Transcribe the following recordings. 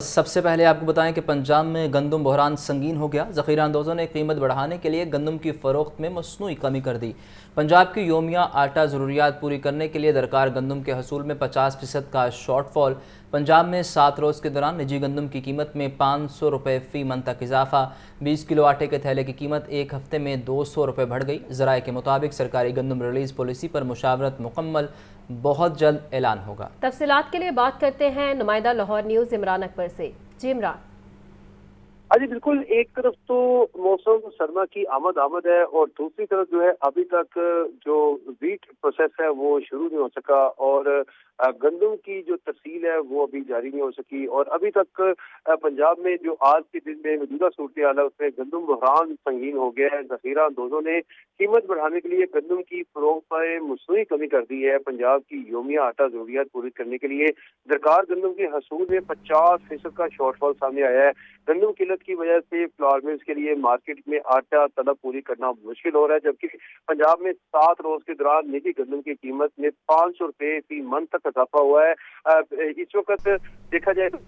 سب سے پہلے آپ کو بتائیں کہ پنجاب میں گندم بحران سنگین ہو گیا۔ ذخیرہ اندوزوں نے قیمت بڑھانے کے لیے گندم کی فروخت میں مصنوعی کمی کر دی۔ پنجاب کی یومیہ آٹا ضروریات پوری کرنے کے لیے درکار گندم کے حصول میں 50% کا شارٹ فال۔ پنجاب میں 7 روز کے دوران نجی گندم کی قیمت میں 500 روپے فی من تک اضافہ۔ 20 کلو آٹے کے تھیلے کی قیمت ایک ہفتے میں 200 روپے بڑھ گئی۔ ذرائع کے مطابق سرکاری گندم ریلیز پالیسی پر مشاورت مکمل، بہت جلد اعلان ہوگا۔ تفصیلات کے لیے بات کرتے ہیں نمائندہ لاہور نیوز عمران اکبر سے۔ جی عمران۔ جی بالکل، ایک طرف تو موسم سرما کی آمد ہے اور دوسری طرف جو ہے ابھی تک جو ویٹ پروسیس ہے وہ شروع نہیں ہو سکا اور گندم کی جو تفصیل ہے وہ ابھی جاری نہیں ہو سکی، اور ابھی تک پنجاب میں جو آج کے دن میں موجودہ صورتحال ہے اس میں گندم بحران سنگین ہو گیا ہے۔ ذخیرہ اندوزوں نے قیمت بڑھانے کے لیے گندم کی فروخت پر مصنوعی کمی کر دی ہے۔ پنجاب کی یومیہ آٹا ضروریات پوری کرنے کے لیے درکار گندم کے حصول میں 50% کا شارٹ فال سامنے آیا ہے۔ گندم قلت کی وجہ سے فلور ملز کے لیے مارکیٹ میں آٹا طلب پوری کرنا مشکل ہو رہا ہے، جبکہ پنجاب میں 7 روز کے دوران نجی گندم کی قیمت میں 500 روپے فی من تک اضافہ ہوا ہے۔ اس وقت دیکھا جائے تو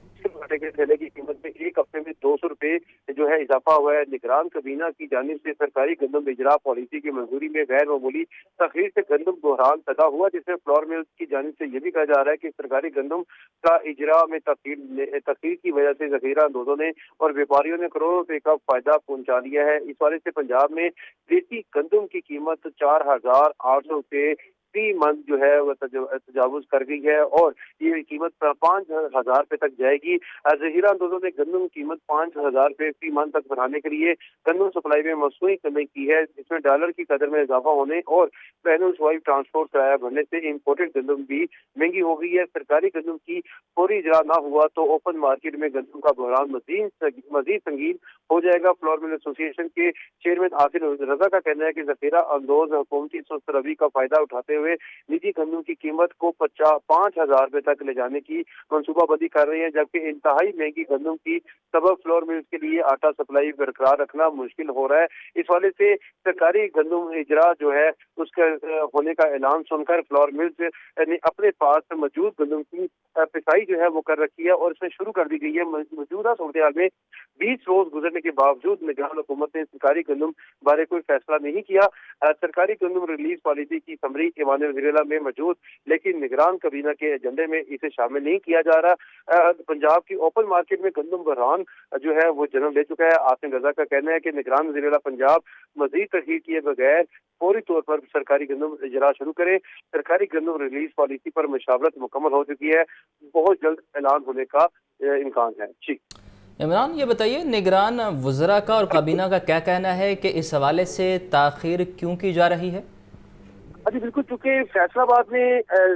آٹے کے تھیلے کی قیمت میں ایک ہفتے میں 200 روپے جو ہے اضافہ ہوا ہے۔ نگران کابینہ کی جانب سے سرکاری گندم اجرا پالیسی کی منظوری میں غیر معمولی تاخیر سے گندم بحران پیدا ہوا، جس میں فلور ملز کی جانب سے یہ بھی کہا جا رہا ہے کہ سرکاری گندم کا اجرا میں تاخیر کی وجہ سے ذخیرہ اندوزوں نے اور ویپاریوں نے کروڑوں روپے کا فائدہ پہنچا دیا ہے۔ اس والے سے پنجاب میں دیسی گندم کی قیمت 4,800 روپے فی من جو ہے وہ تجاوز کر گئی ہے اور یہ قیمت 5,000 روپے تک جائے گی۔ ذخیرہ اندوزوں نے گندم کی قیمت 5,000 روپے فی من تک بڑھانے کے لیے گندم سپلائی میں مصنوعی کمی کی ہے، جس میں ڈالر کی قدر میں اضافہ ہونے اور بین الاقوامی ٹرانسپورٹ کرایہ بڑھنے سے امپورٹڈ گندم بھی مہنگی ہو گئی ہے۔ سرکاری گندم کی فوری اجرا نہ ہوا تو اوپن مارکیٹ میں گندم کا بحران مزید سنگین ہو جائے گا۔ فلور مل ایسوسی ایشن کے چیئرمین عاصر رضا کا کہنا ہے کہ ذخیرہ اندوز حکومتی سست روی کا فائدہ اٹھاتے ہوئے نجی گندم کی قیمت کو 5,000 روپے تک لے جانے کی منصوبہ بندی کر رہے ہیں، جبکہ انتہائی مہنگی گندم کی سبب فلور ملز کے لیے آٹا سپلائی برقرار رکھنا مشکل ہو رہا ہے۔ اس والے سے سرکاری گندم اجرا جو ہے اس کا ہونے کا اعلان سن کر فلور ملز نے اپنے پاس موجود گندم کی پسائی جو ہے وہ کر رکھی ہے اور اس میں شروع کر دی گئی ہے۔ موجودہ صورتحال میں 20 روز گزرنے کے باوجود نگران حکومت نے سرکاری گندم بارے کوئی فیصلہ نہیں کیا۔ سرکاری گندم ریلیز پالیسی کی سمری ایوان وزیر اعلیٰ میں موجود، لیکن نگران کابینہ کے ایجنڈے میں اسے شامل نہیں کیا جا رہا۔ پنجاب کی اوپن مارکیٹ میں گندم بحران جو ہے وہ جنم لے چکا ہے۔ عاصم رضا کا کہنا ہے کہ نگران وزیر اعلیٰ پنجاب مزید تحقیق کیے بغیر فوری طور پر سرکاری گندم اجرا شروع کرے۔ سرکاری گندم ریلیز پالیسی پر مشاورت مکمل ہو چکی ہے، بہت جلد اعلان ہونے کا امکان ہے۔ جی عمران، یہ بتائیے نگران وزراء کا اور کابینہ کا کیا کہنا ہے کہ اس حوالے سے تاخیر کیوں کی جا رہی ہے؟ جی بالکل، چونکہ فیصلہ آباد میں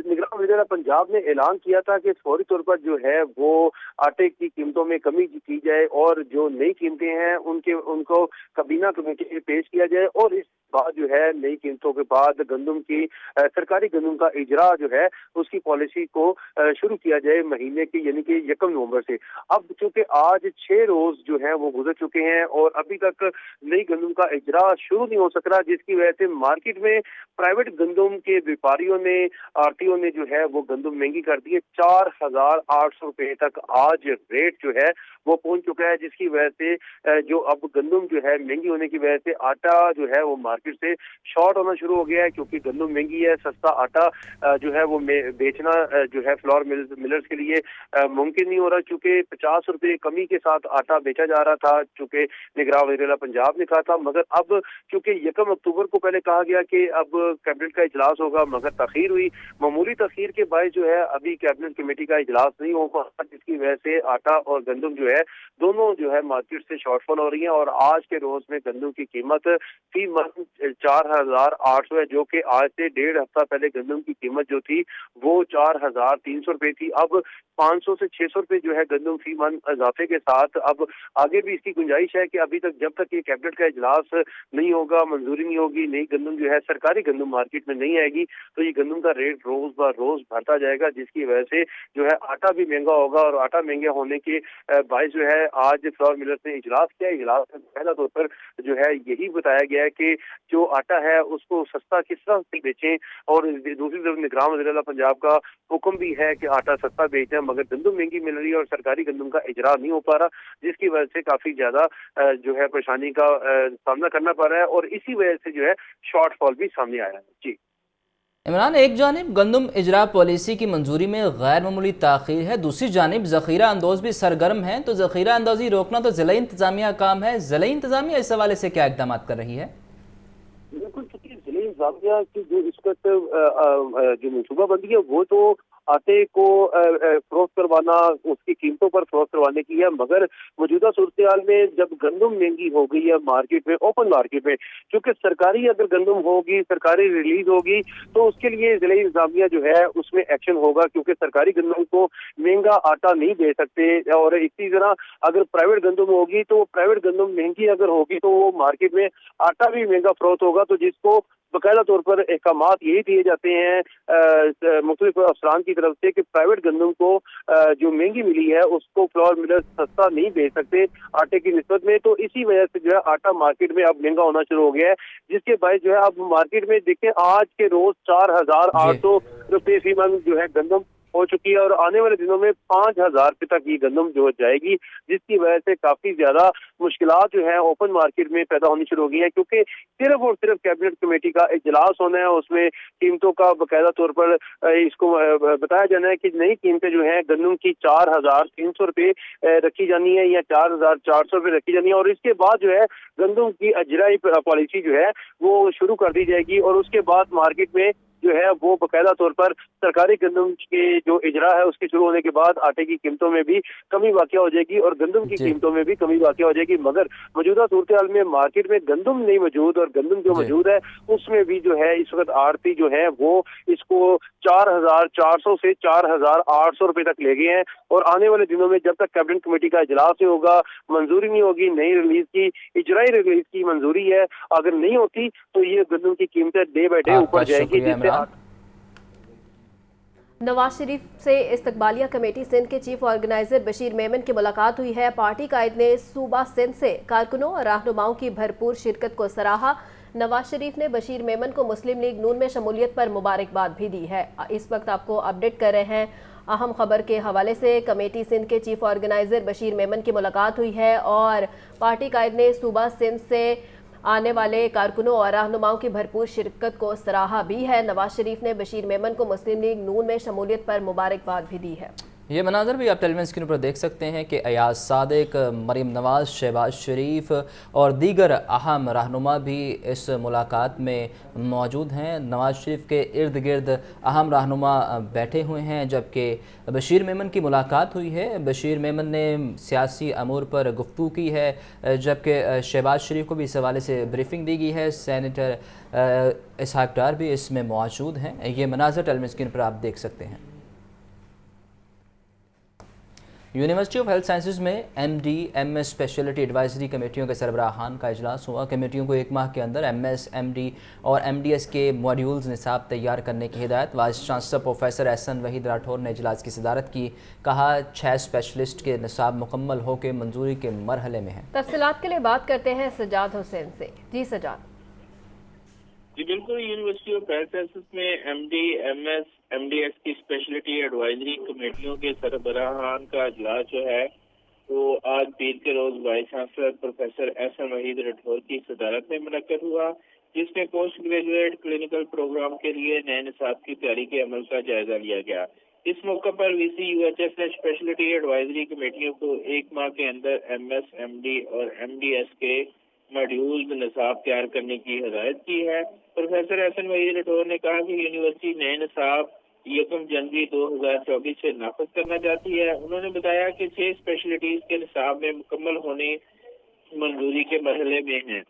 نگران وزیر پنجاب نے اعلان کیا تھا کہ فوری طور پر جو ہے وہ آٹے کی قیمتوں میں کمی کی جائے اور جو نئی قیمتیں ہیں ان کو کابینہ کمیٹی میں پیش کیا جائے، اور اس بعد جو ہے نئی قیمتوں کے بعد گندم کی سرکاری گندم کا اجرا جو ہے اس کی پالیسی کو شروع کیا جائے مہینے کی یعنی کہ 1 نومبر سے۔ اب چونکہ آج 6 روز جو ہیں وہ گزر چکے ہیں اور ابھی تک نئی گندم کا اجرا شروع نہیں ہو سک رہا، جس کی وجہ سے مارکیٹ میں پرائیویٹ گندم کے ویپاریوں نے آڑتیوں نے جو ہے وہ گندم مہنگی کر دی ہے۔ 4,800 روپے تک آج ریٹ جو ہے وہ پہنچ چکا ہے، جس کی وجہ سے جو اب گندم جو ہے مہنگی ہونے کی وجہ سے آٹا جو ہے وہ مارکیٹ سے شارٹ ہونا شروع ہو گیا ہے، کیونکہ گندم مہنگی ہے۔ سستا آٹا جو ہے وہ بیچنا جو ہے فلور ملرز کے لیے ممکن نہیں ہو رہا، چونکہ 50 روپے کمی کے ساتھ آٹا بیچا جا رہا تھا، چونکہ نگراں وزیر اعلیٰ پنجاب نے کہا تھا، مگر اب چونکہ 1 اکتوبر کو پہلے کہا گیا کہ اب کیبنٹ کا اجلاس ہوگا، مگر تاخیر ہوئی۔ معمولی تاخیر کے باعث جو ہے ابھی کیبنٹ کمیٹی کا اجلاس نہیں ہوگا، جس کی وجہ سے آٹا اور گندم جو ہے دونوں جو ہے مارکیٹ سے شارٹ فال ہو رہی ہیں، اور آج کے روز میں گندم کی قیمت فی من 4,800 ہے، جو کہ آج سے 1.5 ہفتہ پہلے گندم کی قیمت جو تھی وہ 4,300 روپے تھی۔ اب 500 سے 600 روپے جو ہے گندم فی من اضافے کے ساتھ اب آگے بھی اس کی گنجائش ہے کہ ابھی تک جب تک یہ کیبنٹ کا اجلاس نہیں ہوگا، منظوری نہیں ہوگی، نئی گندم جو ہے سرکاری گندم مارکیٹ میں نہیں آئے گی، تو یہ گندم کا ریٹ روز بہ روز بڑھتا جائے گا، جس کی وجہ سے جو ہے آٹا بھی مہنگا ہوگا، اور آٹا مہنگا ہونے کے باعث جو ہے آج فلور ملرز نے اجلاس کیا۔ اجلاس میں پہلا طور پر جو ہے یہی بتایا گیا ہے کہ जो आटा है उसको सस्ता किस तरह से बेचें, और दूसरी तरफ निगरान वज़ीर-ए-आला पंजाब का हुक्म भी है कि आटा सस्ता बेचें, मगर गंदम महंगी मिल रही है और सरकारी गंदम का इजरा नहीं हो पा रहा, जिसकी वजह से काफी ज्यादा जो है परेशानी का सामना करना पड़ रहा है, और इसी वजह से जो है शॉर्टफॉल भी सामने आया है। जी इमरान, एक जानिब गंदम इजरा पॉलिसी की मंजूरी में गैर मामूली ताख़ीर है, दूसरी जानिब ज़ख़ीरा अंदोज़ भी सरगर्म हैं, तो ज़ख़ीरा अंदाज़ी रोकना तो ज़िला इंतज़ामिया का काम है। ज़िला इंतज़ामिया इस हवाले से क्या इक़दाम कर रही है? बिल्कुल, क्योंकि जिले इंतजामिया की जो इस वक्त जो मनसूबाबंदी है वो तो आटे को फरोख्त करवाना, उसकी कीमतों पर फरोख्त करवाने की है, मगर मौजूदा सूरत में जब गंदम महंगी हो गई है मार्केट में, ओपन मार्केट में, क्योंकि सरकारी अगर गंदम होगी, सरकारी रिलीज होगी, तो उसके लिए जिले इंतजामिया जो है उसमें एक्शन होगा, क्योंकि सरकारी गंदम को महंगा आटा नहीं दे सकते। और इसी तरह अगर प्राइवेट गंदम होगी तो प्राइवेट गंदम महंगी अगर होगी तो वो मार्केट में आटा भी महंगा फरोख्त होगा, तो जिसको बाकायदा तौर पर अहकामात यही दिए जाते हैं मुख्तलिफ अफसरान की तरफ से कि प्राइवेट गंदम को जो महंगी मिली है उसको फ्लोर मिलर्स सस्ता नहीं बेच सकते आटे की निस्बत में। तो इसी वजह से जो है आटा मार्केट में अब महंगा होना शुरू हो गया है, जिसके बाद जो है अब मार्केट में देखें आज के रोज 4,800 रुपये फी मन जो है गंदम हो चुकी है, और आने वाले दिनों में 5,000 रुपये तक ये गंदम जो जाएगी, जिसकी वजह से काफी ज्यादा मुश्किलात जो है ओपन मार्केट में पैदा होनी शुरू हो गई है, क्योंकि सिर्फ और सिर्फ कैबिनेट कमेटी का इजलास होना है, उसमें कीमतों का बाकायदा तौर पर इसको बताया जाना है कि नई कीमतें जो है गंदम की 4,300 रुपये रखी जानी है या 4,400 रुपये रखी जानी है, और इसके बाद जो है गंदम की अजराई पॉलिसी जो है वो शुरू कर दी जाएगी, और उसके बाद मार्केट में जो है वो बाकायदा तौर पर सरकारी गंदम के जो इजरा है उसके शुरू होने के बाद आटे की कीमतों में भी कमी वाक़या हो जाएगी और गंदम की कीमतों में भी कमी वाक़या हो जाएगी। मगर मौजूदा सूरत हाल में मार्केट में गंदम नहीं मौजूद, और गंदम जो मौजूद है उसमें भी जो है इस वक्त आड़ती जो है वो इसको 4,400 से 4,800 रुपये तक ले गए हैं, और आने वाले दिनों में जब तक कैबिनेट कमेटी का इजलास नहीं होगा, मंजूरी नहीं होगी नई रिलीज की, इजराई रिलीज की मंजूरी है, अगर नहीं होती तो ये गंदम की कीमतें डे बाई डे ऊपर जाएगी। जिससे नवाज शरीफ से इस्तकबालिया कमेटी सिंध के चीफ ऑर्गेनाइजर बशीर मेमन की मुलाकात हुई है। पार्टी कायद ने सूबा सिंध से कारकुनों और रहनुमाओं की भरपूर शिरकत को सराहा। नवाज शरीफ ने बशीर मेमन को मुस्लिम लीग नून में शमूलियत पर मुबारकबाद भी दी है। इस वक्त आपको अपडेट कर रहे हैं अहम खबर के हवाले से। कमेटी सिंध के चीफ ऑर्गेनाइजर बशीर मेमन की मुलाकात हुई है और पार्टी कायद ने सूबा सिंध से आने वाले कारकुनों और रहनुमाओं की भरपूर शिरकत को सराहा भी है। नवाज शरीफ ने बशीर मेमन को मुस्लिम लीग नून में शमूलियत पर मुबारकबाद भी दी है। ये मनाजर भी आप टेलीविजन स्क्रीन पर देख सकते हैं कि अयाज सादिक, मरीम नवाज, शहबाज शरीफ और दीगर अहम रहनुमा भी इस मुलाकात में मौजूद हैं। नवाज शरीफ के इर्द गिर्द अहम रहनुमा बैठे हुए हैं, जबकि बशीर मेमन की मुलाकात हुई है। बशीर मेमन ने सियासी अमूर पर गुफ्तगू की है, जबकि शहबाज शरीफ को भी इस हवाले से ब्रीफिंग दी गई है। सेनेटर इसहाक डार भी इसमें मौजूद हैं। ये मनाजर टेलीविजन स्क्रीन पर आप देख सकते हैं। यूनिवर्सिटी ऑफ हेल्थ साइंसेज में MD, MS स्पेशलिटी एडवाइजरी कमेटियों के सरबराहान का इजलास हुआ। कमेटियों को एक माह के अंदर MS, MD और MDS के मॉड्यूल्स निसाब तैयार करने की हिदायत। Vice chancellor professor Ahsan Waheed Rathore ने इजलास की सदारत की। कहा 6 स्पेशलिस्ट के निसाब मुकम्मल होकर मंजूरी के मरहले में है। तफसीलात के लिए बात करते हैं सजाद हुसैन से। जी सजाद। जी बिल्कुल, यूनिवर्सिटी ऑफ हेल्थ साइंसेज में MD, MS, MDS की स्पेशलिटी एडवाइजरी कमेटियों के सरबराहान का इजलास जो है वो आज पीर के रोज vice chancellor professor Ahsan Waheed Rathore की सदारत में मुनक्कद हुआ, जिसमें पोस्ट ग्रेजुएट क्लिनिकल प्रोग्राम के लिए नए निसाब की तैयारी के अमल का जायजा लिया गया। इस मौके पर VC UHS ने स्पेशलिटी एडवाइजरी कमेटियों को एक माह के अंदर MS, MD और MDS के मॉड्यूल निसाब तैयार करने की हिदायत की है। प्रोफेसर एहसन वहीद राठौर ने कहा कि यूनिवर्सिटी नए निसाब 1 जनवरी 2024 से नाफिज करना चाहती है। उन्होंने बताया कि 6 स्पेशलिटीज के निसाब में मुकम्मल होने मंजूरी के मरहले में हैं।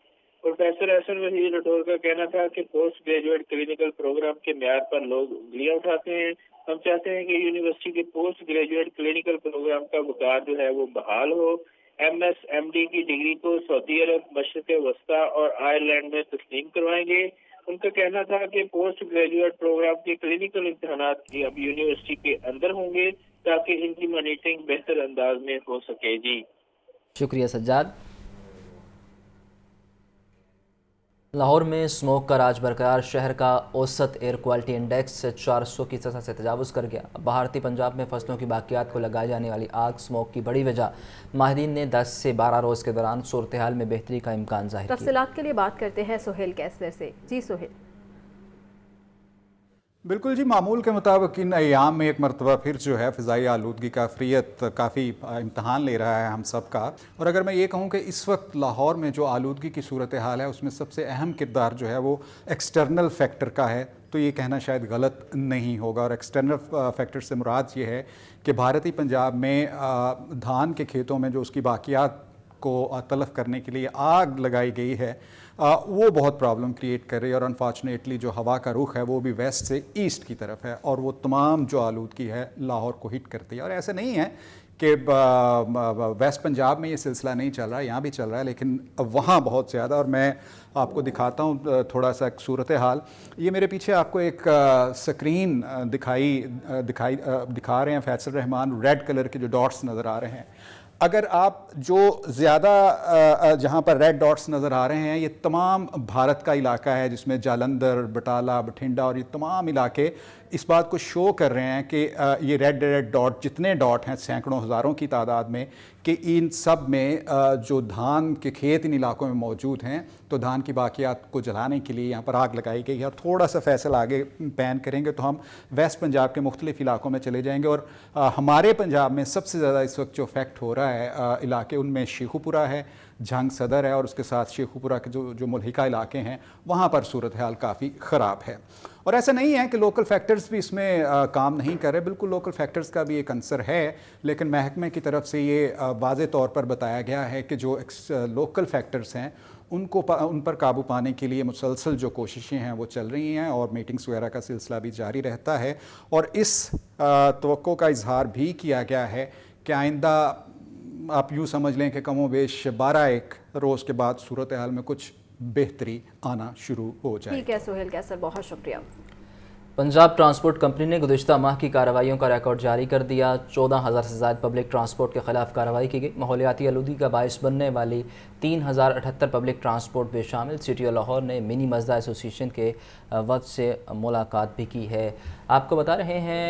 प्रोफेसर एहसन वहीद राठौर का कहना था कि पोस्ट ग्रेजुएट क्लिनिकल प्रोग्राम के म्यार पर लोग उंगलियां उठाते हैं। हम चाहते हैं कि यूनिवर्सिटी के पोस्ट ग्रेजुएट क्लिनिकल प्रोग्राम का वक़ार जो है वो बहाल हो। MS, MD की डिग्री को सऊदी अरब, मशरिक़ वस्ता और आयरलैंड में तस्लीम करवाएंगे। उनका कहना था कि पोस्ट ग्रेजुएट प्रोग्राम के क्लिनिकल इम्तिहानात अब यूनिवर्सिटी के अंदर होंगे ताकि इनकी मॉनिटरिंग बेहतर अंदाज में हो सके। जी शुक्रिया सज्जाद। लाहौर में स्मोक का राज बरकरार, शहर का औसत एयर क्वालिटी इंडेक्स 400 की सतह से तजावुज़ कर गया। भारतीय पंजाब में फसलों की बाकियात को लगाई जाने वाली आग स्मोक की बड़ी वजह। माहिरीन ने 10 से 12 रोज़ के दौरान सूरत हाल में बेहतरी का इम्कान ज़ाहिर किया। तफसीलात के लिए बात करते हैं सुहेल कैसर से। जी सुहेल। बिल्कुल जी, मामूल के मुताबिक इन अयाम में एक मरतबा फिर जो है फ़िज़ाई आलूदगी का काफ़ी इम्तहान ले रहा है हम सब का। और अगर मैं ये कहूँ कि इस वक्त लाहौर में जो आलूदगी की सूरत हाल है उसमें सबसे अहम किरदार जो है वो एक्सटर्नल फैक्टर का है, तो ये कहना शायद गलत नहीं होगा। और एक्सटर्नल फैक्टर से मुराद ये है कि भारतीय पंजाब में धान के खेतों में जो उसकी बाकियात को तलफ करने के लिए आग लगाई गई है वो बहुत प्रॉब्लम क्रिएट कर रही है। और अनफॉर्चुनेटली जो हवा का रुख है वो भी वेस्ट से ईस्ट की तरफ है और वो तमाम जो आलूदगी है लाहौर को हिट करती है। और ऐसे नहीं है कि वेस्ट पंजाब में ये सिलसिला नहीं चल रहा है, यहाँ भी चल रहा है, लेकिन वहाँ बहुत ज़्यादा। और मैं आपको दिखाता हूँ थोड़ा सा सूरत हाल। ये मेरे पीछे आपको एक स्क्रीन दिखा रहे हैं फैसल रहमान, रेड कलर के जो डॉट्स नज़र आ रहे हैं। अगर आप जो ज़्यादा जहाँ पर रेड डॉट्स नज़र आ रहे हैं ये तमाम भारत का इलाका है, जिसमें जालंधर, बटाला, बठिंडा और ये तमाम इलाके इस बात को शो कर रहे हैं कि ये रेड डॉट जितने डॉट हैं सैकड़ों हज़ारों की तादाद में, कि इन सब में जो धान के खेत इन इलाकों में मौजूद हैं, तो धान की बाकियात को जलाने के लिए यहाँ पर आग लगाई गई है। और थोड़ा सा फैसल आगे पैन करेंगे तो हम वेस्ट पंजाब के मुख्तलिफ इलाकों में चले जाएंगे। और हमारे पंजाब में सबसे ज़्यादा इस वक्त जो इफेक्ट हो रहा है इलाके, उनमें शेखुपुरा है, झंग सदर है और उसके साथ शेखुपुरा के जो मुल्हिका इलाके हैं वहाँ पर सूरत हाल काफ़ी ख़राब है। और ऐसा नहीं है कि लोकल फैक्टर्स भी इसमें काम नहीं कर रहे, बिल्कुल लोकल फैक्टर्स का भी एक अंसर है, लेकिन महकमे की तरफ से ये वाज़े तौर पर बताया गया है कि जो लोकल फैक्टर्स हैं उन पर काबू पाने के लिए मुसलसल जो कोशिशें हैं वो चल रही हैं और मीटिंग्स वगैरह का सिलसिला भी जारी रहता है। और इस तवक्को का इजहार भी किया गया है कि आइंदा आप यूँ समझ लें कि कमोबेश 12-1 रोज़ के बाद सूरत हाल में कुछ बेहतरी आना शुरू हो जाए। ठीक है सुहेल कैसर, बहुत शुक्रिया। पंजाब ट्रांसपोर्ट कंपनी ने गुज़िश्ता माह की कार्रवाइयों का रिकॉर्ड जारी कर दिया। 14,000 से ज़ायद पब्लिक ट्रांसपोर्ट के ख़िलाफ़ कार्रवाई की गई। माहौलियाती आलूदगी का बायस बनने वाली 3078 पब्लिक ट्रांसपोर्ट में शामिल सिटी ऑफ लाहौर ने मिनी मज़दा एसोसिएशन के वफ़द से मुलाकात भी की है। आपको बता रहे हैं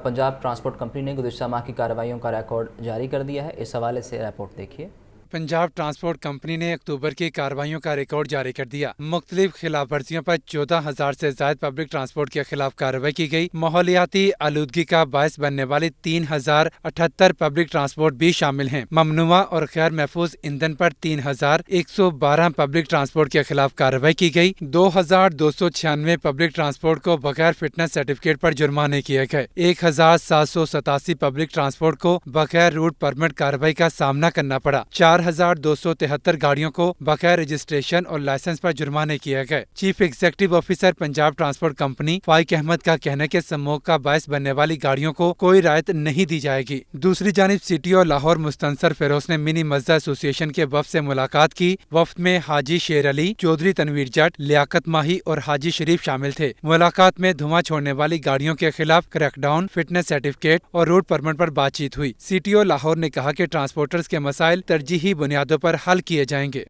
पंजाब ट्रांसपोर्ट कंपनी ने गुज़िश्ता माह की कार्रवाइयों का रिकॉर्ड जारी कर दिया है। इस हवाले से रिपोर्ट देखिए। पंजाब ट्रांसपोर्ट कंपनी ने अक्टूबर की कार्रवाइयों का रिकॉर्ड जारी कर दिया। मुख्तलिफ खिलाफ वर्जियों पर 14,000 से ज्यादा पब्लिक ट्रांसपोर्ट के खिलाफ कार्रवाई की गई। माहौलियाती आलूदगी का बायस बनने वाली 3078 पब्लिक ट्रांसपोर्ट भी शामिल हैं। ममनुआ और गैर महफूज ईंधन पर 3112 पब्लिक ट्रांसपोर्ट के खिलाफ कार्रवाई की गई। 2296 पब्लिक ट्रांसपोर्ट को बगैर फिटनेस सर्टिफिकेट पर जुर्माने किए गए। 1787 पब्लिक ट्रांसपोर्ट को बगैर रूट परमिट कार्रवाई का सामना करना पड़ा। 4273 गाड़ियों को बगैर रजिस्ट्रेशन और लाइसेंस पर जुर्माने किए गए। Chief executive officer Punjab transport company Faiq Ahmed का कहना है कि स्मोक का बायस बनने वाली गाड़ियों को कोई रायत नहीं दी जाएगी। दूसरी जानिब सिटी और लाहौर मुस्तनसर फिरोज ने मिनी मज़दा एसोसिएशन के वफ़द से मुलाकात की। वफ़द में हाजी शेर अली, चौधरी तनवीर जट, लियाकत माही और हाजी शरीफ शामिल थे। मुलाकात में धुआं छोड़ने वाली गाड़ियों के खिलाफ क्रैकडाउन, फिटनेस सर्टिफिकेट और रूट परमिट पर बातचीत हुई। सिटी और लाहौर ने कहा कि ट्रांसपोर्टर्स के मसाइल तरजीही बुनियादों पर हल किए जाएंगे।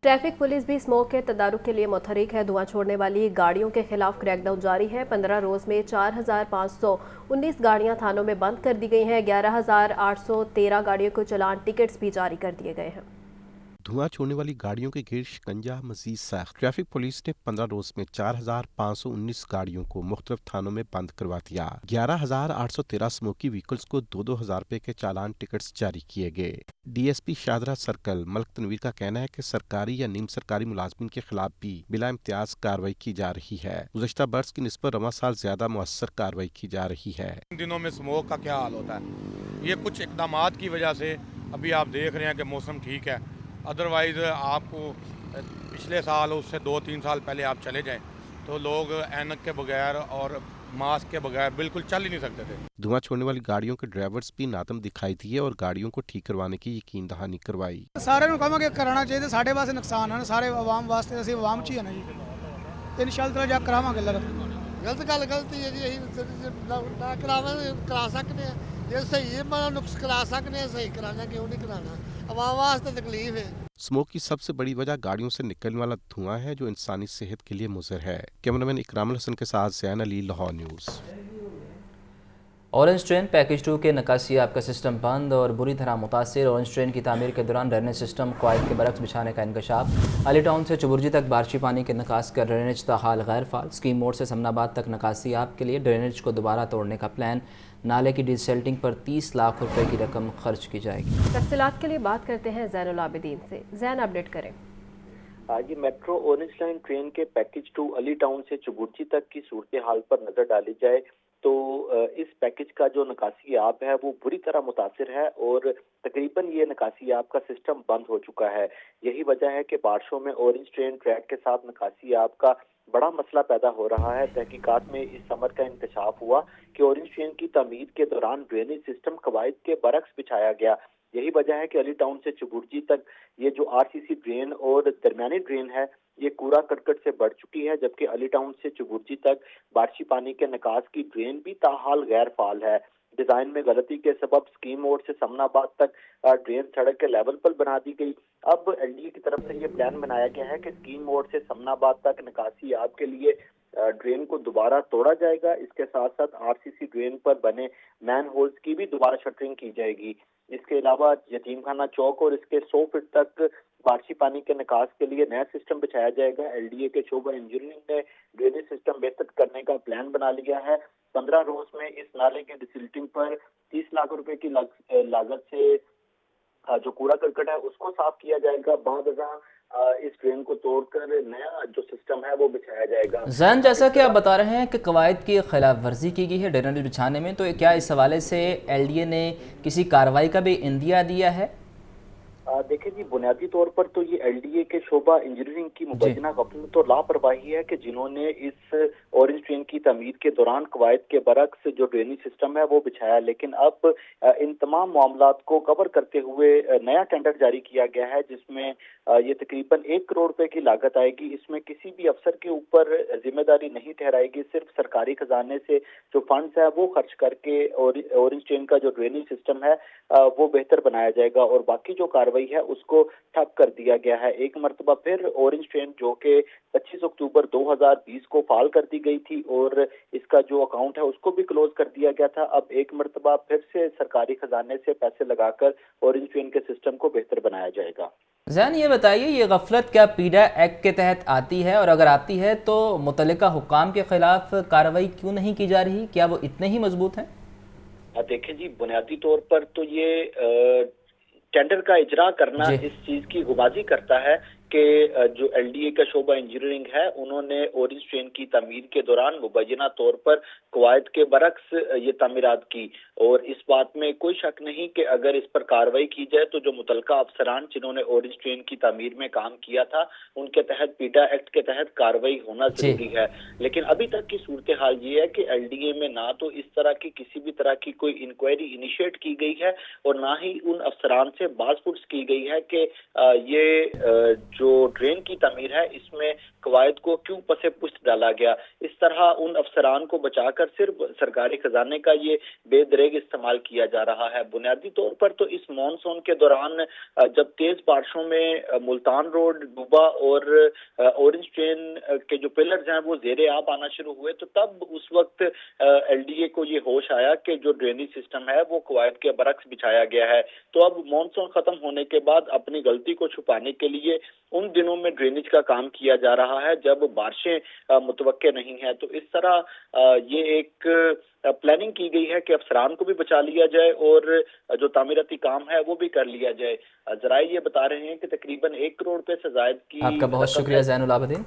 ट्रैफिक पुलिस भी स्मोक के तदारुक के लिए मुतहरिक है। धुआं छोड़ने वाली गाड़ियों के खिलाफ क्रैकडाउन जारी है। 15 रोज में 4519 गाड़ियां थानों में बंद कर दी गई हैं। 11,813 गाड़ियों को चालान टिकट्स भी जारी कर दिए गए हैं। धुआं छोड़ने वाली गाड़ियों के घेर शिकंजा मजीद सख्त। ट्रैफिक पुलिस ने 15 रोज में 4519 गाड़ियों को मुख्तलिफ थानों में बंद करवा दिया। 11,813 स्मोकी व्हीकल्स को 2-2 रुपए के चालान टिकट्स जारी किए गए। DSP शाहदरा सर्कल मलिक तनवीर का कहना है कि सरकारी या नीम सरकारी मुलाजमीन के खिलाफ भी बिला इम्तियाज कार्रवाई की जा रही है। गुज़श्ता बरस की निस्बत रवां साल ज्यादा मुअस्सर कार्रवाई की जा रही है। इन दिनों में स्मोक का क्या हाल होता है, ये कुछ इकदाम की वजह से अभी आप देख रहे हैं कि मौसम ठीक है। अदरवाइज़ आपको पिछले साल उससे 2-3 साल पहले आप चले जाएं तो लोग ऐनक के बगैर और मास्क के बगैर बिल्कुल चल ही नहीं सकते थे। धुआं छोड़ने वाली गाड़ियों के ड्राइवर्स भी नादम दिखाई दिए और गाड़ियों को ठीक करवाने की यकीन दहानी करवाई। सारे कहांगे कराना चाहिए, साढ़े वास्ते नुकसान है, सारे आवाम वास्ते, असीं आवाम च ही है ना जी। इंशाअल्लाह जा करावांगे। गलत गल गलती है जी, करा सकते हैं। ਜੇ ਸਹੀ ਮਤਲਬ ਨੁਕਸ ਕਰਾ ਸਕਨੇ ਆ ਸਹੀ ਕਰਾਣਾ ਕਿਉਂ नहीं कराना आवाम वास्ते तकलीफ है। स्मोक की सबसे बड़ी वजह गाड़ियों से निकलने वाला धुआं है जो इंसानी सेहत के लिए मुज़र है। कैमरामैन इकरामुल हसन के साथ Zain Ali, Lahore news. Orange train package 2 के नकासियाब का सिस्टम बंद और बुरी तरह मुतासिर। ऑरेंज ट्रेन की तामीर के दौरान ड्रेनेज सिस्टम क्वाइद के बरक्स बिछाने का इंकशाफ। अली टाउन से चुबुर्जी तक बारिशी पानी के निकास का ड्रेनेज ताहाल गैर फाल। स्कीम मोड से समनाबाद तक नकासियाब के लिए ड्रेनेज को दोबारा तोड़ने का प्लान। नाले की डिसेल्टिंग पर 30 लाख रुपए की रकम खर्च की जाएगी। तफसीलात के लिए बात करते हैं ज़ैनुल आबिदीन से। ज़ैन, अपडेट करें। आज ये मेट्रो ऑरेंज लाइन ट्रेन के पैकेज 2 अली टाउन से चुबुर्जी तक की सूरत हाल पर नजर डाली जाए तो इस पैकेज का जो नकासी आब है वो बुरी तरह मुतासिर है और तकरीबन ये नकासी आब का सिस्टम बंद हो चुका है। यही वजह है कि बारिशों में ऑरेंज ट्रेन ट्रैक के साथ नकासी आब का बड़ा मसला पैदा हो रहा है। तहकीकात में इस समर का इंकशाफ हुआ कि ऑरेंज ट्रेन की तमीर के दौरान ड्रेनेज सिस्टम कवायद के बरक्स बिछाया गया। यही वजह है कि अली टाउन से चुबुर्जी तक ये जो आरसीसी ड्रेन और दरमियानी ड्रेन है ये कूड़ा करकट से बढ़ चुकी है, जबकि अली टाउन से चुबुर्जी तक बारिशी पानी के निकास की ड्रेन भी ताहाल गैर फाल है। डिजाइन में गलती के सबब स्कीम मोड से समनाबाद तक ड्रेन सड़क के लेवल पर बना दी गई। अब एलडीए की तरफ से ये प्लान बनाया गया है कि स्कीम मोड से समनाबाद तक निकासी आब के लिए ड्रेन को दोबारा तोड़ा जाएगा। इसके साथ साथ आरसीसी ड्रेन पर बने मैन होल्स की भी दोबारा शटरिंग की जाएगी। इसके अलावा यतीम खाना चौक और इसके 100 फीट तक बारिशी पानी के निकास के लिए नया सिस्टम बिछाया जाएगा। एलडीए के शोबा इंजीनियरिंग ने ड्रेनेज सिस्टम बेहतर करने का प्लान बना लिया है। 15 रोज में इस नाले की डिसिल्टिंग पर 30 लाख रुपए की लागत से जो कूड़ा करकट है उसको साफ किया जाएगा। बाद इस ट्रेन को तोड़कर नया जो सिस्टम है वो बिछाया जाएगा। जैन, जैसा कि आप बता रहे हैं कि कवायद की खिलाफ वर्जी की गई है ड्रेनेज बिछाने में, तो क्या इस हवाले से एलडीए ने किसी कार्रवाई का भी इंदिया दिया है? देखिए जी, बुनियादी तौर पर तो ये एलडीए के शोबा इंजीनियरिंग की मुबैना गफलत और लापरवाही है कि जिन्होंने इस ऑरेंज ट्रेन की तमीर के दौरान कवायद के बरक्स जो ड्रेनेज सिस्टम है वो बिछाया, लेकिन अब इन तमाम मामलात को कवर करते हुए नया टेंडर जारी किया गया है जिसमें ये तकरीबन 1 करोड़ रुपए की लागत आएगी। इसमें किसी भी अफसर के ऊपर जिम्मेदारी नहीं ठहराएगी, सिर्फ सरकारी खजाने से जो फंड्स है वो खर्च करके ऑरेंज ट्रेन का जो ड्रेनेज सिस्टम है वो बेहतर बनाया जाएगा और बाकी जो कार्रवाई है उसको ठप कर दिया गया है। एक मरतबा फिर ऑरेंज ट्रेन जो कि 25 अक्टूबर 2020 को फाल कर दी गई थी और इसका जो अकाउंट है उसको भी क्लोज कर दिया गया था। अब एक मरतबा फिर से सरकारी खजाने से पैसे लगाकर ऑरेंज ट्रेन के सिस्टम को बेहतर बनाया जाएगा। जैन, ये बताइए, ये गफलत क्या पीडा एक्ट के तहत आती है, और अगर आती है तो मुतल्लिका हुक्काम के खिलाफ कार्रवाई क्यों नहीं की जा रही? क्या वो इतने ही मजबूत हैं? देखिए जी, बुनियादी तौर पर तो ये टेंडर का इजरा करना इस चीज की गुमाजी करता है कि जो एलडीए का शोबा इंजीनियरिंग है उन्होंने ऑरेंज ट्रेन की तमीर के दौरान मुबैना तौर पर कवायद के बरक्स ये तामीरात की, और इस बात में कोई शक नहीं कि अगर इस पर कार्रवाई की जाए तो जो मुतलका अफसरान जिन्होंने ऑरेंज ट्रेन की तमीर में काम किया था उनके तहत पीडा एक्ट के तहत कार्रवाई होना जरूरी है। लेकिन अभी तक की सूरत हाल ये है कि एलडीए में ना तो इस तरह की किसी भी तरह की कोई इंक्वायरी इनिशिएट की गई है और ना ही उन अफसरान से बाज़पुर्स की गई है कि ये जो ट्रेन की तमीर है इसमें कवायद को क्यों पसे पुष्ट डाला गया। इस तरह उन अफसरान को बचाकर सिर्फ सरकारी खजाने का ये बेदरेग इस्तेमाल किया जा रहा है। बुनियादी तौर पर तो इस मॉनसून के दौरान जब तेज बारिशों में मुल्तान रोड डूबा और ऑरेंज ट्रेन के जो पिलर्स हैं वो जेरे आब आना शुरू हुए तो तब उस वक्त एलडीए को ये होश आया कि जो ड्रेनेज सिस्टम है वो कवायद के बरक्स बिछाया गया है। तो अब मॉनसून खत्म होने के बाद अपनी गलती को छुपाने के लिए उन दिनों में ड्रेनेज का काम किया जा रहा है जब बारिशें मुतवक्के नहीं है। तो इस तरह ये एक प्लानिंग की गई है कि अफसरान को भी बचा लिया जाए और जो तामीराती काम है वो भी कर लिया जाए। जराए ये बता रहे हैं कि तकरीबन 1 करोड़ रुपए से जायद की। आपका बहुत शुक्रिया ज़ैनुल आबिदीन।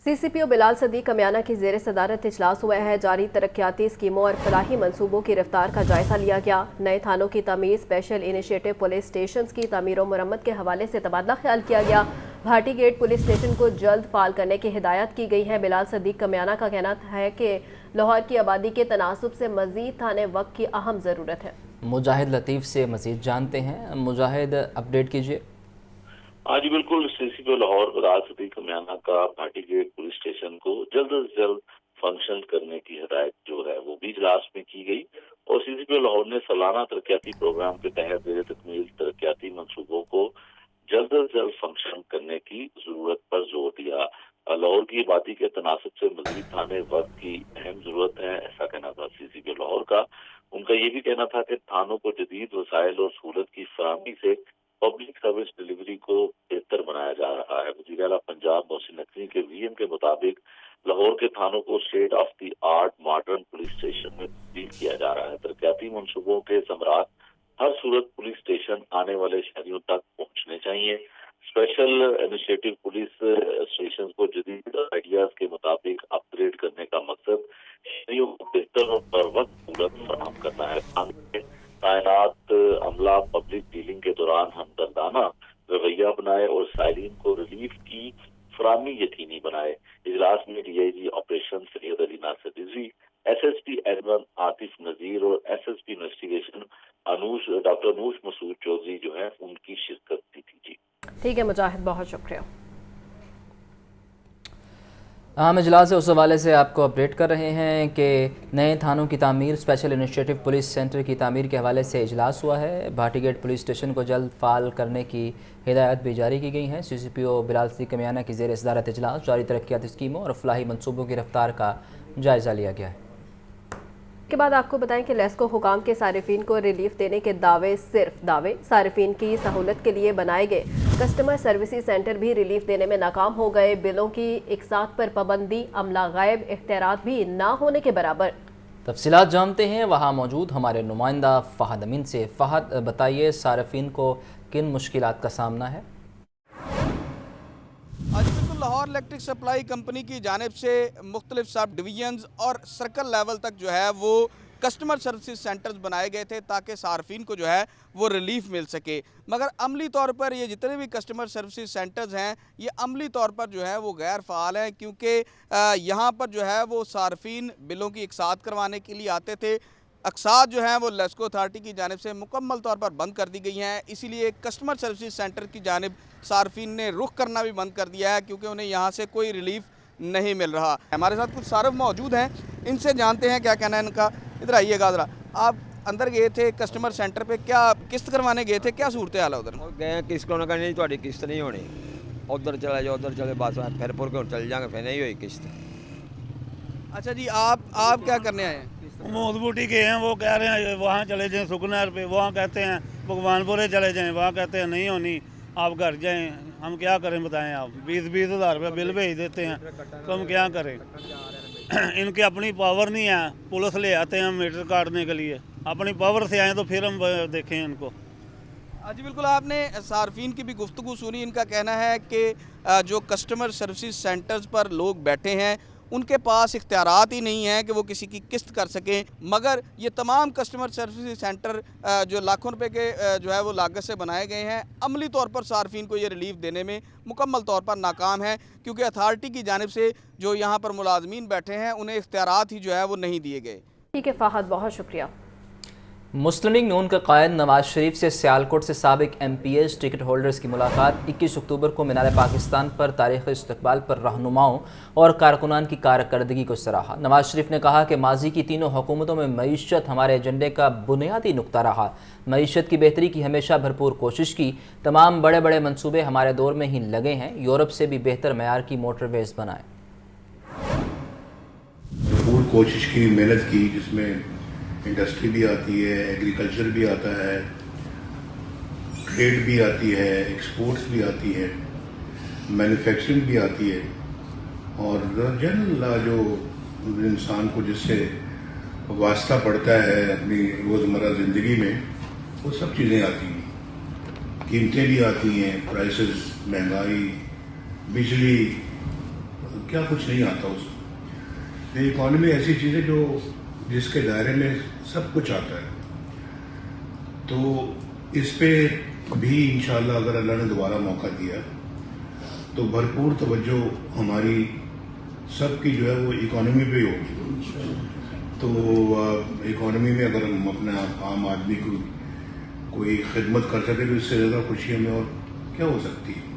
सीसीपीओ बिलाल सदीक कमियाना की ज़ेर सदारत इजलास हुआ है। जारी तरक्याती स्कीमों और फलाही मनसूबों की रफ्तार का जायजा लिया गया। नए थानों की तमीर, स्पेशल इनिशिएटिव पुलिस स्टेशन की तमीर और मुरम्मत के हवाले से तबादला ख्याल किया गया। भाटी गेट पुलिस स्टेशन को जल्द फाल करने की हिदायत की गई है। बिलाल सदीक कमियाना का कहना है कि लाहौर की आबादी के तनासुब से मजीद थाने वक्त की अहम ज़रूरत है। मुजाहिद लतीफ़ से मजीद जानते हैं। मुजाहिद, अपडेट कीजिए। हाँ जी बिल्कुल, सीसीपीओ लाहौर बिलाल सदीक कमियाना का भाटी गेट पुलिस स्टेशन को जल्द से जल्द फंक्शन करने की हिदायत जो है वो भी इजलास में की गई اور CCPO لاہور نے سالانہ ترقیاتی پروگرام کے تحت زیر تکمیل ترقیاتی منصوبوں کو جلد از جلد فنکشن کرنے کی ضرورت پر زور دیا۔ لاہور کی آبادی کے تناسب سے مزید تھانے وقت کی اہم ضرورت ہے، ایسا کہنا تھا CCPO لاہور کا۔ ان کا یہ بھی کہنا تھا کہ تھانوں کو جدید وسائل اور سہولت کی فراہمی سے پبلک سروس ڈیلیوری کو بہتر بنایا جا رہا ہے۔ وزیر اعلیٰ پنجاب محسن نقوی کے ویژن کے مطابق لاہور کے تھانوں کو state of the art modern police station میں تبدیل کیا جا رہا ہے۔ ترقیاتی منصوبوں کے ثمرات ہر صورت پولیس اسٹیشن آنے والے شہریوں تک پہنچنے چاہیے۔ اسپیشل انیشیٹو پولیس اسٹیشن کو جدید آئیڈیاز کے مطابق اپ گریڈ کرنے کا مقصد شہریوں کو بہتر اور پر وقت سہولت فراہم کرنا ہے۔ تعینات عملہ پبلک ڈیلنگ کے دوران ہمدردانہ رویہ بنائے اور سائلین کو ریلیف کی فراہمی یقینی بنائے۔ اجلاس میں DIG آپریشن سید علی ناصر رضوی، SSP ایڈمن عاطف نذیر اور SSP انویسٹیگیشن ڈاکٹر انوش مسعود چودھری جو ہیں ان کی شرکت دی تھی۔ ٹھیک ہے مجاہد، بہت شکریہ۔ اہم اجلاس سے اس حوالے سے آپ کو اپڈیٹ کر رہے ہیں کہ نئے تھانوں کی تعمیر، اسپیشل انیشیٹو پولیس سینٹر کی تعمیر کے حوالے سے اجلاس ہوا ہے۔ بھاٹی گیٹ پولیس اسٹیشن کو جلد فعال کرنے کی ہدایت بھی جاری کی گئی ہیں۔ CCPO بلال صدیق کمیانہ کی زیر صدارت اجلاس جاری ترقیاتی اسکیموں اور فلاحی منصوبوں کی رفتار کا جائزہ لیا گیا ہے۔ کے بعد آپ کو بتائیں کہ لیسکو حکام کے صارفین کو ریلیف دینے کے دعوے صرف دعوے، صارفین کی سہولت کے لیے بنائے گئے کسٹمر سروسز سینٹر بھی ریلیف دینے میں ناکام ہو گئے۔ بلوں کی اقساط پر پابندی، عملہ غائب، اختیارات بھی نہ ہونے کے برابر۔ تفصیلات جانتے ہیں وہاں موجود ہمارے نمائندہ فہد امین سے۔ فہد، بتائیے صارفین کو کن مشکلات کا سامنا ہے؟ آج بالکل لاہور الیکٹرک سپلائی کمپنی کی جانب سے مختلف سب ڈویژنز اور سرکل لیول تک جو ہے وہ کسٹمر سروسز سینٹرز بنائے گئے تھے تاکہ صارفین کو جو ہے وہ ریلیف مل سکے، مگر عملی طور پر یہ جتنے بھی کسٹمر سروسز سینٹرز ہیں یہ عملی طور پر جو ہے وہ غیر فعال ہیں، کیونکہ یہاں پر جو ہے وہ صارفین بلوں کی اقساط کروانے کے لیے آتے تھے۔ اقساط جو ہیں وہ لیسکو اتھارٹی کی جانب سے مکمل طور پر بند کر دی گئی ہیں، اسی لیے کسٹمر سروسز سینٹر کی جانب صارفین نے رخ کرنا بھی بند کر دیا ہے کیونکہ انہیں یہاں سے کوئی ریلیف نہیں مل رہا۔ ہمارے ساتھ کچھ صارف موجود ہیں، ان سے جانتے ہیں کیا کہنا ہے ان کا۔ ادھر آئیے گا ذرا، آپ اندر گئے تھے کسٹمر سینٹر پہ، کیا قسط کروانے گئے تھے، کیا صورتحال ہے ادھر؟ گئے قسط کرنے کا، نہیں تھوڑی قسط نہیں ہونی، ادھر چلے جاؤ ادھر چلے بس پھر پور کے چل جائیں گے، پھر نہیں ہوئی قسط۔ اچھا جی، آپ کیا کرنے آئے ہیں؟ موت بوٹی کے ہیں، وہ کہہ رہے ہیں وہاں چلے جائیں سکنر پہ، وہاں کہتے ہیں بھگوان پورے چلے جائیں، وہاں کہتے ہیں نہیں ہونی، آپ گھر جائیں۔ ہم کیا کریں بتائیں؟ آپ 20,000 روپے بل بھیج دیتے ہیں تو ہم کیا کریں؟ ان کی اپنی پاور نہیں ہے، پولیس لے آتے ہیں میٹر کاٹنے کے لیے، اپنی پاور سے آئیں تو پھر ہم دیکھیں ان کو۔ جی بالکل، آپ نے صارفین کی بھی گفتگو سنی۔ ان کا کہنا ہے کہ جو کسٹمر سروسز سینٹرز پر لوگ بیٹھے ہیں ان کے پاس اختیارات ہی نہیں ہیں کہ وہ کسی کی قسط کر سکیں، مگر یہ تمام کسٹمر سروسز سینٹر جو لاکھوں روپے کے جو ہے وہ لاگت سے بنائے گئے ہیں، عملی طور پر صارفین کو یہ ریلیف دینے میں مکمل طور پر ناکام ہیں، کیونکہ اتھارٹی کی جانب سے جو یہاں پر ملازمین بیٹھے ہیں انہیں اختیارات ہی جو ہے وہ نہیں دیے گئے۔ ٹھیک ہے فہد، بہت شکریہ۔ مسلم نون کا قائد نواز شریف سے سیالکوٹ سے سابق MPs ٹکٹ ہولڈرز کی ملاقات 21 اکتوبر کو مینار پاکستان پر تاریخ استقبال پر رہنماؤں اور کارکنان کی کارکردگی کو سراہا۔ نواز شریف نے کہا کہ ماضی کی تینوں حکومتوں میں معیشت ہمارے ایجنڈے کا بنیادی نقطہ رہا، معیشت کی بہتری کی ہمیشہ بھرپور کوشش کی، تمام بڑے بڑے منصوبے ہمارے دور میں ہی لگے ہیں، یورپ سے بھی بہتر معیار کی موٹر ویز بنائیں۔ بھرپور کوشش کی، محنت کی، جس میں انڈسٹری بھی آتی ہے، ایگریکلچر بھی آتا ہے، ٹریڈ بھی آتی ہے، ایکسپورٹس بھی آتی ہے، مینوفیکچرنگ بھی آتی ہے، اور جنرل جو انسان کو جس سے واسطہ پڑتا ہے اپنی روزمرہ زندگی میں، وہ سب چیزیں آتی ہیں، قیمتیں بھی آتی ہیں، پرائسز، مہنگائی، بجلی، کیا کچھ نہیں آتا اس میں۔ یہ اکانومی ایسی چیز ہے جو جس کے دائرے میں سب کچھ آتا ہے، تو اس پہ بھی انشاءاللہ اگر اللہ نے دوبارہ موقع دیا تو بھرپور توجہ ہماری سب کی جو ہے وہ اکانومی پہ ہی ہوگی۔ تو اکانومی میں اگر ہم اپنے عام آدمی کو کوئی خدمت کر سکے تو اس سے زیادہ خوشی ہمیں اور کیا ہو سکتی ہے۔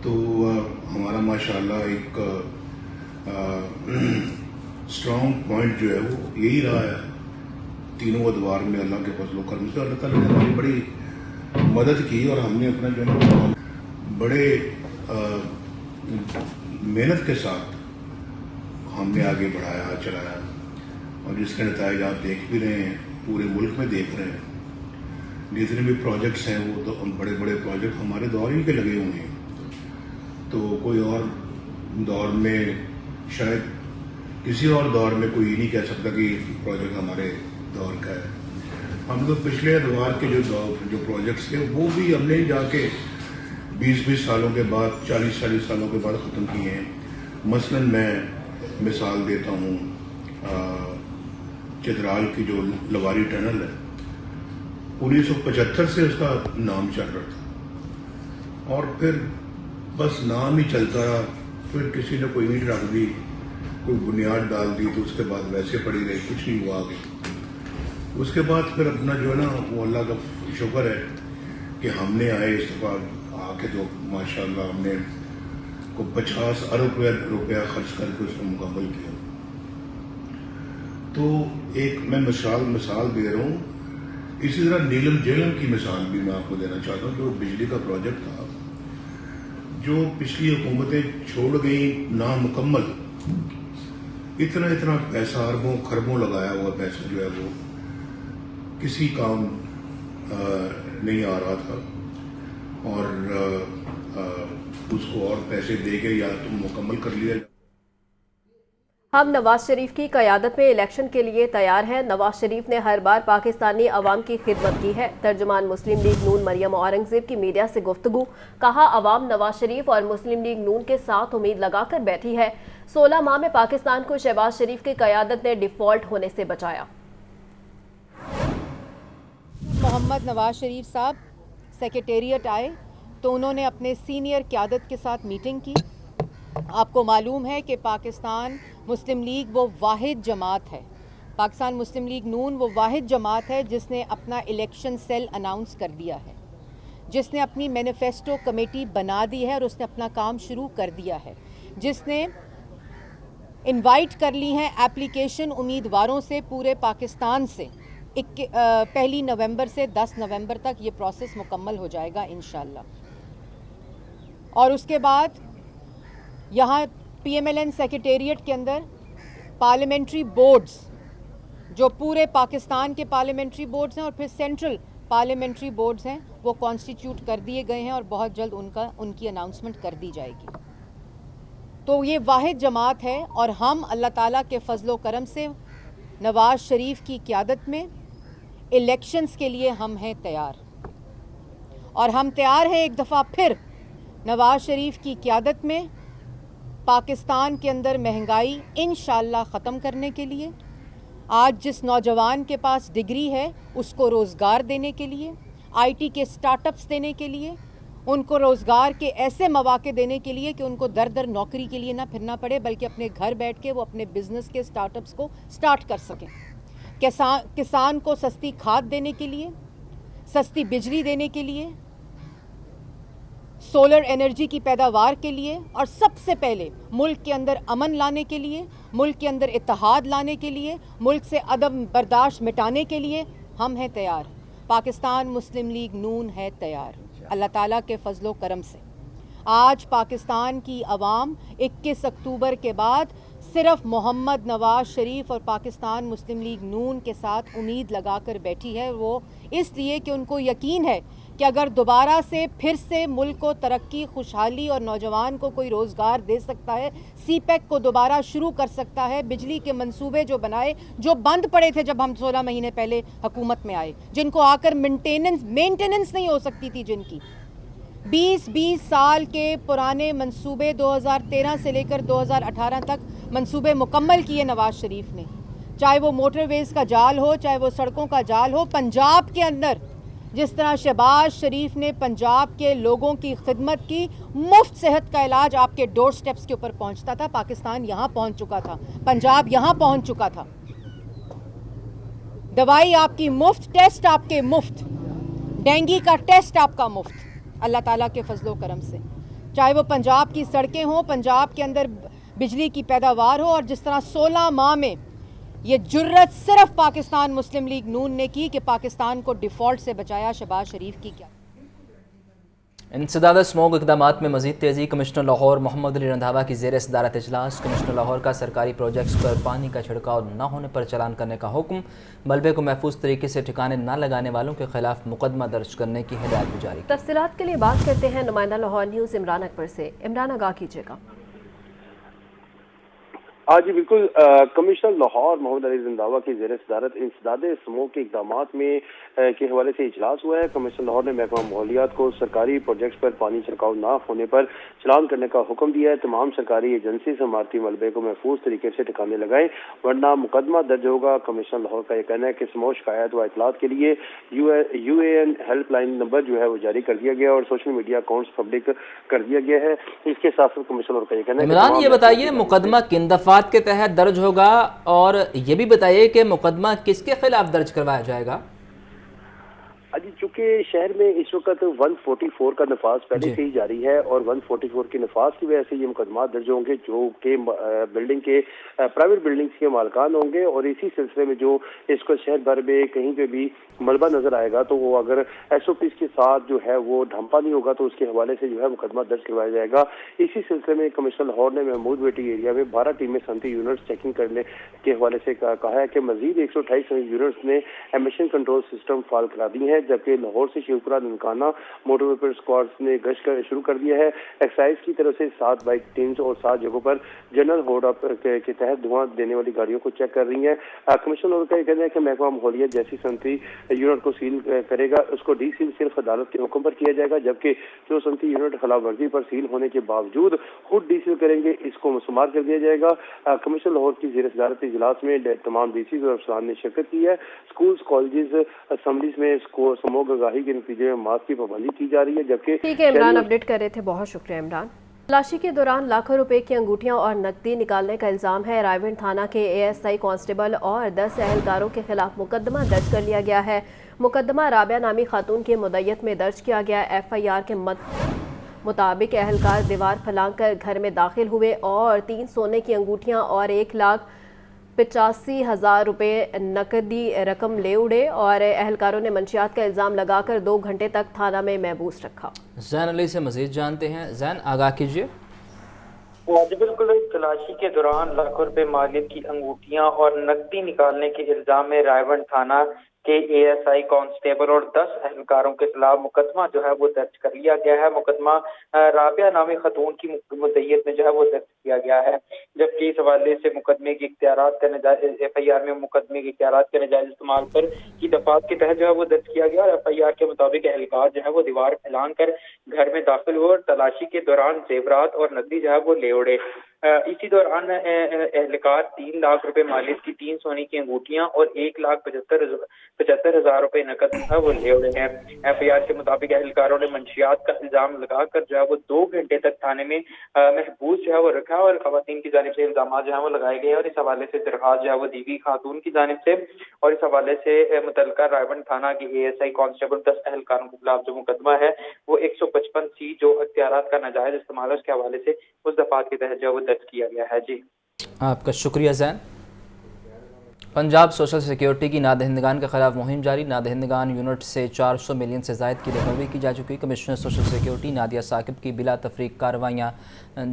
تو ہمارا ماشاءاللہ ایک اسٹرانگ پوائنٹ جو ہے وہ یہی رہا ہے तीनों अदवार में अल्लाह के फजल करम से अल्लाह ताला ने हमारी बड़ी मदद की और हमने अपना जो है बड़े मेहनत के साथ हमने आगे बढ़ाया चलाया, और जिसके नतीजे आप देख भी रहे हैं, पूरे मुल्क में देख रहे हैं। जितने भी प्रोजेक्ट्स हैं वो तो बड़े बड़े प्रोजेक्ट हमारे दौर ही के लगे हुए हैं, तो कोई और दौर में शायद किसी और दौर में कोई नहीं कह सकता कि प्रोजेक्ट हमारे दौर का है। हम तो पिछले अदवार के जो प्रोजेक्ट्स थे वो भी हमने जाके 20-20 सालों के बाद, 40-40 सालों के बाद ख़त्म किए हैं। मसलन मैं मिसाल देता हूँ, चित्राल की जो लवारी टनल है, 1975 से उसका नाम चल रहा था और फिर बस नाम ही चलता रहा। फिर किसी ने कोई ईंट रख दी, कोई बुनियाद डाल दी, तो उसके बाद वैसे पड़ी रही, कुछ नहीं हुआ आगे। उसके बाद फिर अपना जो है ना वो अल्लाह का शुक्र है कि हमने आए इस दफा आके तो माशाल्लाह हमने को 50 अरब रुपया खर्च करके उसको मुकम्मल किया। तो एक मैं मिसाल दे रहा हूँ। इसी तरह नीलम झेलम की मिसाल भी मैं आपको देना चाहता हूँ। जो बिजली का प्रोजेक्ट था, जो पिछली हुकूमतें छोड़ गई नामुकम्मल, इतना पैसा, अरबों खरबों लगाया हुआ पैसा जो है वो किसी काम नहीं आ रहा था, और उसको और पैसे दे के या तुम मुकम्मल कर लिया। हम नवाज शरीफ की क़यादत में इलेक्शन के लिए तैयार हैं। नवाज शरीफ ने हर बार पाकिस्तानी अवाम की खिदमत की है। तर्जुमान मुस्लिम लीग नून मरियम औरंगजेब की मीडिया से गुफ्तगू। कहा, अवाम नवाज शरीफ और मुस्लिम लीग नून के साथ उम्मीद लगाकर बैठी है। 16 माह में पाकिस्तान को शहबाज शरीफ की क़यादत ने डिफ़ॉल्ट होने से बचाया। मोहम्मद नवाज शरीफ साहब सेक्रेटेरिएट आए तो उन्होंने अपने सीनियर क़यादत के साथ मीटिंग की। आपको मालूम है कि पाकिस्तान मुस्लिम लीग वो वाहिद जमात है, पाकिस्तान मुस्लिम लीग नून वो वाहिद जमात है जिसने अपना इलेक्शन सेल अनाउंस कर दिया है, जिसने अपनी मैनिफेस्टो कमेटी बना दी है और उसने अपना काम शुरू कर दिया है, जिसने इनवाइट कर ली हैं एप्लीकेशन उम्मीदवारों से पूरे पाकिस्तान से। 1 नवंबर से 10 नवंबर तक ये प्रोसेस मुकम्मल हो जाएगा इंशाल्लाह। और उसके बाद यहाँ PMLN सेक्रेटेरिएट के अंदर पार्लियामेंट्री बोर्ड्स, जो पूरे पाकिस्तान के पार्लियामेंट्री बोर्ड्स हैं और फिर सेंट्रल पार्लियामेंट्री बोर्ड्स हैं, वो कॉन्स्टिट्यूट कर दिए गए हैं और बहुत जल्द उनकी अनाउंसमेंट कर दी जाएगी। तो ये वाहिद जमात है और हम अल्लाह ताला के फजलो करम से नवाज शरीफ की क़यादत में इलेक्शंस के लिए हम हैं तैयार, और हम तैयार हैं एक दफ़ा फिर नवाज शरीफ की क़यादत में पाकिस्तान के अंदर महंगाई इंशाअल्लाह ख़त्म करने के लिए, आज जिस नौजवान के पास डिग्री है उसको रोज़गार देने के लिए, IT के स्टार्टअप्स देने के लिए, उनको रोज़गार के ऐसे मौके देने के लिए कि उनको दर दर नौकरी के लिए ना फिरना पड़े, बल्कि अपने घर बैठ के वो अपने बिज़नेस के स्टार्टअप्स को स्टार्ट कर सकें। किसान को सस्ती खाद देने के लिए, सस्ती बिजली देने के लिए, सोलर एनर्जी की पैदावार के लिए, और सबसे पहले मुल्क के अंदर अमन लाने के लिए, मुल्क के अंदर इत्तेहाद लाने के लिए, मुल्क से अदम बर्दाश्त मिटाने के लिए हम हैं तैयार। पाकिस्तान मुस्लिम लीग नून है तैयार अल्लाह ताला के फजलो करम से। आज पाकिस्तान की आवाम 21 अक्टूबर के बाद सिर्फ मोहम्मद नवाज शरीफ और पाकिस्तान मुस्लिम लीग नून के साथ उम्मीद लगाकर बैठी है। वो इसलिए कि उनको यकीन है कि अगर दोबारा से फिर से मुल्क को तरक्की, खुशहाली और नौजवान को कोई रोज़गार दे सकता है, CPEC को दोबारा शुरू कर सकता है, बिजली के मंसूबे जो बनाए, जो बंद पड़े थे जब हम 16 महीने पहले हुकूमत में आए, जिनको आकर मेंटेनेंस नहीं हो सकती थी, जिनकी 20-20 साल के पुराने मंसूबे 2013 से लेकर 2018 तक मंसूबे मुकम्मल किए नवाज शरीफ ने। चाहे वो मोटरवेज़ का जाल हो, चाहे वो सड़कों का जाल हो। पंजाब के अंदर जिस तरह शहबाज शरीफ ने पंजाब के लोगों की खिदमत की, मुफ्त सेहत का इलाज आपके डोर स्टेप्स के ऊपर पहुंचता था। पाकिस्तान यहाँ पहुंच चुका था, पंजाब यहाँ पहुंच चुका था। दवाई आपकी मुफ्त, टेस्ट आपके मुफ्त, डेंगू का टेस्ट आपका मुफ्त, अल्लाह ताला के फजलो करम से। चाहे वो पंजाब की सड़कें हों, पंजाब के अंदर बिजली की पैदावार हो, और जिस तरह 16 माह में ये जुर्रत सिर्फ पाकिस्तान मुस्लिम लीग नून ने की कि पाकिस्तान को डिफॉल्ट से बचाया। शहबाज शरीफ की क्या इंसदाद स्मोक इकदामात में मजीद तेज़ी। कमिश्नर लाहौर मोहम्मद अली रंधावा की ज़ेर सदारत इजलास। कमिश्नर लाहौर का सरकारी प्रोजेक्ट्स पर पानी का छिड़काव न होने पर चालान करने का हुक्म। मलबे को महफूज तरीके से ठिकाने न लगाने वालों के खिलाफ मुकदमा दर्ज करने की हिदायत भी जारी। तफसीलात के लिए बात करते हैं नुमाइंदा लाहौर न्यूज़ इमरान अकबर से। इमरान, आगाह कीजिएगा। हाँ जी बिल्कुल, कमिश्नर लाहौर मोहम्मद अली रंधावा की ज़ेर सदारत इंसदाद स्मोक के इक़दामात में के हवाले से इजलास हुआ है। कमिश्नर लाहौर ने महकमा माहौलियात को सरकारी प्रोजेक्ट्स पर पानी छिड़काव न होने पर चालान करने का हुक्म दिया है। तमाम सरकारी एजेंसी इमारती मलबे को महफूज तरीके से ठिकाने लगाएं वरना मुकदमा दर्ज होगा। कमिश्नर लाहौर का यह कहना है कि स्मोक शिकायत व इतलात के लिए UAN हेल्पलाइन नंबर जो है वो जारी कर दिया गया और सोशल मीडिया अकाउंट्स पब्लिक कर दिया गया है। इसके साथ साथ कमिश्नर लाहौर का यह कहना है। इमरान, ये बताइए मुकदमा किन दफात के तहत दर्ज होगा और ये भी बताइए कि मुकदमा किसके खिलाफ दर्ज करवाया जाएगा? जी, चूंकि शहर में इस वक्त 144 का नफाज पहले से ही जारी है और 144 के नफाज की वजह से ये मुकदमा दर्ज होंगे जो कि बिल्डिंग के प्राइवेट बिल्डिंग्स के मालकान होंगे और इसी सिलसिले में जो इसको शहर भर में कहीं पे भी मलबा नजर आएगा तो वो अगर SOPs के साथ जो है वो ढंपा नहीं होगा तो उसके हवाले से जो है मुकदमा दर्ज करवाया जाएगा। इसी सिलसिले में कमिश्नर लाहौर ने महमूद बेटी एरिया में 12 टीमें सनती यूनिट्स चेकिंग करने के हवाले से कहा है कि मजीद 128 यूनिट्स ने एमिशन कंट्रोल सिस्टम फाल करा दी है, जबकि लाहौर से Sheikhupura Nankana motor vapour squads ने गश्त शुरू कर दिया है। एक्साइज की तरफ से 7 बाइक टीम्स और 7 जगहों पर जनरल होल्ड अप के तहत धुआं देने वाली गाड़ियों को चेक कर रही है। कमिश्नर लाहौर का कहना है कि महकमा माहौलियात जैसी सनती यूनिट को सील करेगा उसको डी सील सिर्फ अदालत के हुक्म पर किया जाएगा, जबकि जो सनती यूनिट खिलाफ वर्जी पर सील होने के बावजूद खुद डी सील करेंगे इसको मसमार कर दिया जाएगा। कमिश्नर लाहौर की ज़ेर सदारत इजलास में तमाम DCs और अफसरान ने शिरकत की है। स्कूल्स, कॉलेजेस, असम्बलीज में स्मोक आगाही के नतीजे में मास्क की पाबंदी की जा रही है। जबकि ठीक है इमरान, अपडेट कर रहे थे, बहुत शुक्रिया इमरान। तलाशी के दौरान लाखों रुपए की अंगूठियां और नकदी निकालने का इल्जाम है। रायविंड थाना के ASI कांस्टेबल और 10 एहलकारों के खिलाफ मुकदमा दर्ज कर लिया गया है। मुकदमा राबिया नामी खातून के मुद्दत में दर्ज किया गया। FIR के मुताबिक एहलकार दीवार फलांग कर घर में दाखिल हुए और 3 सोने की अंगूठियां और 1,85,000 रुपये नकदी रकम ले उड़े और एहलकारों ने मंशियात का इल्ज़ाम लगाकर 2 घंटे तक थाना में महबूस रखा। जैन अली से मजीद जानते हैं। जैन, आगाह कीजिए। जी बिल्कुल, तलाशी के दौरान लाखों रुपए मालियत की अंगूठियां और नकदी निकालने के इल्जाम में रायवंड थाना के ASI कांस्टेबल और 10 एहलकारों के खिलाफ मुकदमा जो है वो दर्ज कर लिया गया है। मुकदमा राबिया नामी खतून की मुद्दत में जो है वो दर्ज किया गया है, जबकि इस हवाले से मुकदमे के इख्तियारात का नजायज FIR में मुकदमे के इख्तियारात के नजायज इस्तेमाल पर की दफात के तहत जो है वो दर्ज किया गया और FIR के मुताबिक एहलकार जो है वो दीवार फैलान कर घर में दाखिल हुए और तलाशी के दौरान जेवरात और नकदी जो है वो ले उड़े। इसी दौरान एहलकार 3 लाख रुपए मालियत की 3 सोने की अंगूठियां और 1,75,000 रुपए नकद है वो ले उड़े हैं। FIR के मुताबिक एहलकारों ने मंशियात का इल्जाम लगाकर जो है वो 2 घंटे तक थाने में महबूस जो है वो रखा और खवातीन की जानिब से इल्जाम जो है वो लगाए गए और इस हवाले से दरखास्त जो है वो दी गई खातून की जानिब से और इस हवाले से मुतल्लिका रायवंड थाना के ASI कांस्टेबल 10 एहलकारों के खिलाफ जो मुकदमा है वो 155C जो अख्तियारात का नाजायज इस्तेमाल है उसके हवाले से उस दफात के तहत जो दर्ज किया गया है। जी आपका शुक्रिया जैन। पंजाब सोशल सिक्योरिटी की नादहिंदगान के खिलाफ मुहिम जारी। नादहिंदगान यूनिट से 400 मिलियन से ज़ायद की रिकवरी की जा चुकी। Commissioner social security Nadia Saqib की बिला तफरीक कार्रवाइयाँ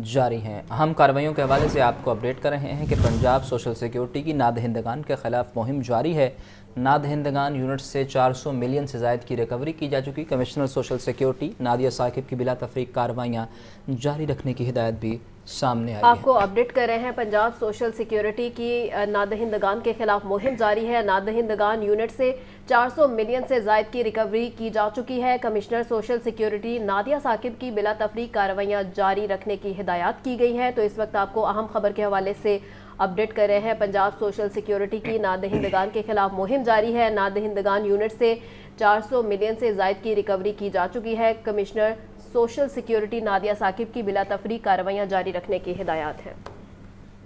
जारी हैं। अहम कार्रवाइयों के हवाले से आपको अपडेट कर रहे हैं कि पंजाब सोशल सिक्योरिटी की नादहिंदगान के खिलाफ मुहिम जारी है। नादहिंदगान यूनिट से 400 मिलियन से ज़ायद की रिकवरी की जा चुकी। Commissioner social security Nadia Saqib की बिला तफरीक कार्रवाइयाँ जारी रखने की हिदायत भी सामने आई है। आपको अपडेट कर रहे हैं, पंजाब सोशल सिक्योरिटी की नादहिंदगान के खिलाफ मुहिम जारी है। नादहिंदगान यूनिट से 400 मिलियन से ज़ायद की रिकवरी की जा चुकी है। Commissioner social security Nadia Saqib की बिला तफरीक कार्रवाइयाँ जारी रखने की हिदायत की गई है। तो इस वक्त आपको अहम खबर के हवाले से अपडेट कर रहे हैं। पंजाब सोशल सिक्योरिटी की नादहिंदगान के खिलाफ मुहिम जारी है। नादहिंदगान यूनिट से 400 मिलियन से ज़ायद की रिकवरी की जा चुकी है। Commissioner social security Nadia Saqib की बिला तफरीक कार्रवाइयाँ जारी रखने की हिदायत है।